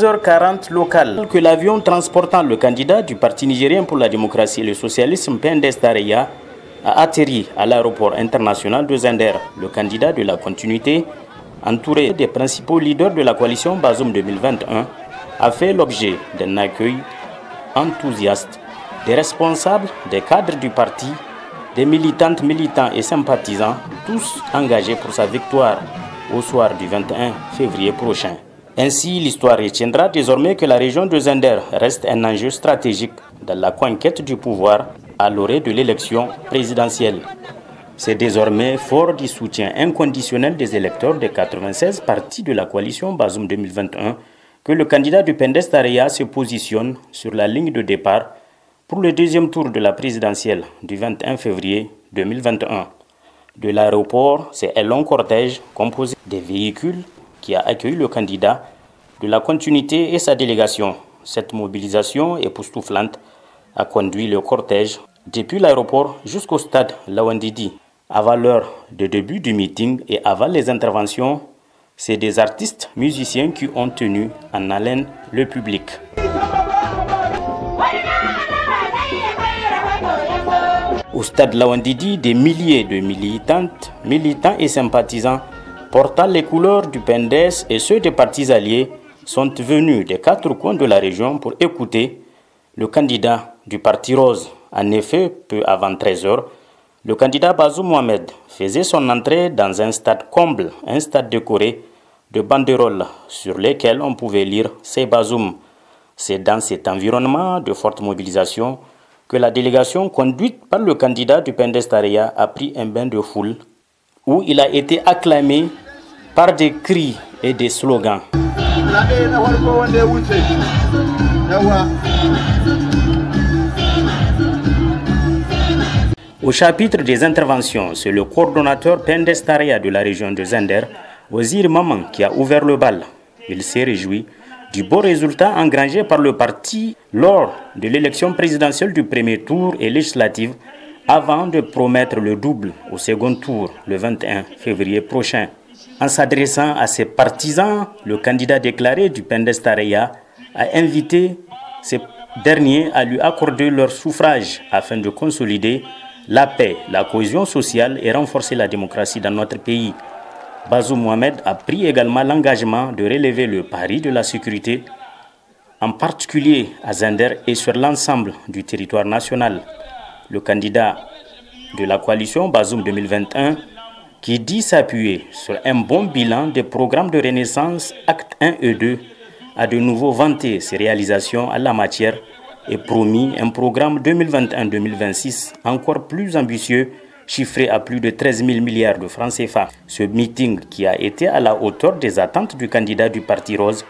11h40 local que l'avion transportant le candidat du Parti nigérien pour la démocratie et le socialisme PNDS Tarayya a atterri à l'aéroport international de Zender. Le candidat de la continuité, entouré des principaux leaders de la coalition Bazoum 2021, a fait l'objet d'un accueil enthousiaste des responsables, des cadres du parti, des militantes, militants et sympathisants, tous engagés pour sa victoire au soir du 21 février prochain. Ainsi, l'histoire retiendra désormais que la région de Zender reste un enjeu stratégique dans la conquête du pouvoir à l'orée de l'élection présidentielle. C'est désormais fort du soutien inconditionnel des électeurs des 96 partis de la coalition Bazoum 2021 que le candidat du PNDS Tarayya se positionne sur la ligne de départ pour le deuxième tour de la présidentielle du 21 février 2021. De l'aéroport, c'est un long cortège composé des véhicules qui a accueilli le candidat de la continuité et sa délégation. Cette mobilisation époustouflante a conduit le cortège depuis l'aéroport jusqu'au stade Lawandidi. Avant l'heure de début du meeting et avant les interventions, c'est des artistes musiciens qui ont tenu en haleine le public. Au stade Lawandidi, des milliers de militantes, militants et sympathisants portant les couleurs du PNDS et ceux des partis alliés sont venus des quatre coins de la région pour écouter le candidat du Parti Rose. En effet, peu avant 13h, le candidat Bazoum Mohamed faisait son entrée dans un stade comble, un stade décoré de banderoles sur lesquelles on pouvait lire « C'est Bazoum ». C'est dans cet environnement de forte mobilisation que la délégation conduite par le candidat du PNDS Tarayya a pris un bain de foule où il a été acclamé par des cris et des slogans. Au chapitre des interventions, c'est le coordonnateur PNDS Tarayya de la région de Zender, Wazir Maman, qui a ouvert le bal. Il s'est réjoui du beau résultat engrangé par le parti lors de l'élection présidentielle du premier tour et législative, avant de promettre le double au second tour le 21 février prochain. En s'adressant à ses partisans, le candidat déclaré du PNDS Tarayya a invité ces derniers à lui accorder leur suffrage afin de consolider la paix, la cohésion sociale et renforcer la démocratie dans notre pays. Bazoum Mohamed a pris également l'engagement de relever le pari de la sécurité, en particulier à Zender et sur l'ensemble du territoire national. Le candidat de la coalition Bazoum 2021, qui dit s'appuyer sur un bon bilan des programmes de renaissance actes 1 et 2, a de nouveau vanté ses réalisations en la matière et promis un programme 2021-2026 encore plus ambitieux, chiffré à plus de 13 000 milliards de francs CFA. Ce meeting, qui a été à la hauteur des attentes du candidat du Parti Rose,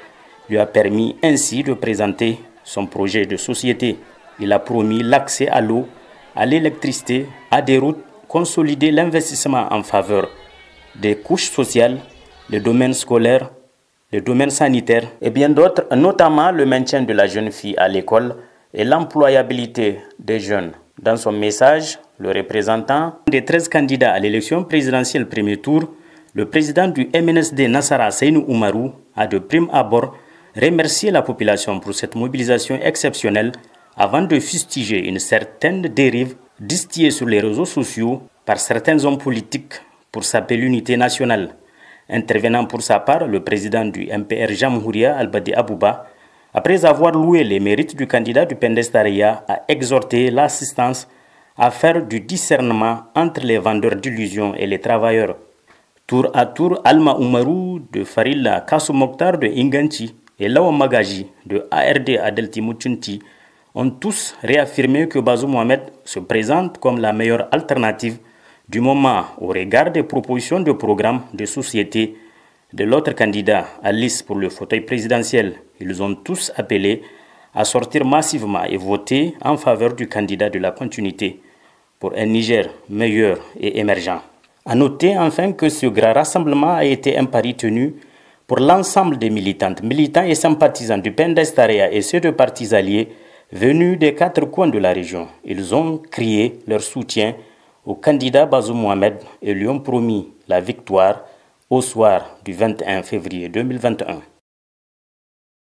lui a permis ainsi de présenter son projet de société. Il a promis l'accès à l'eau, à l'électricité, à des routes, consolider l'investissement en faveur des couches sociales, le domaine scolaire, le domaine sanitaire et bien d'autres, notamment le maintien de la jeune fille à l'école et l'employabilité des jeunes. Dans son message, le représentant des 13 candidats à l'élection présidentielle premier tour, le président du MNSD Nassara Seynou Oumarou, a de prime abord remercié la population pour cette mobilisation exceptionnelle avant de fustiger une certaine dérive distillée sur les réseaux sociaux par certains hommes politiques pour saper l'unité nationale. Intervenant pour sa part, le président du MPR Jamhouria Albadi Abouba, après avoir loué les mérites du candidat du PNDS Tarayya, a exhorté l'assistance à faire du discernement entre les vendeurs d'illusions et les travailleurs. Tour à tour, Alma Oumarou de Farilla Kassou Mokhtar de Inganchi et Lawa Magaji de ARD Adelti Mouchunti ont tous réaffirmé que Bazoum Mohamed se présente comme la meilleure alternative du moment au regard des propositions de programme de société de l'autre candidat à liste pour le fauteuil présidentiel. Ils ont tous appelé à sortir massivement et voter en faveur du candidat de la continuité pour un Niger meilleur et émergent. À noter enfin que ce grand rassemblement a été un pari tenu pour l'ensemble des militantes, militants et sympathisants du PNDS Tarayya et ceux de partis alliés venus des quatre coins de la région. Ils ont crié leur soutien au candidat Bazoum Mohamed et lui ont promis la victoire au soir du 21 février 2021.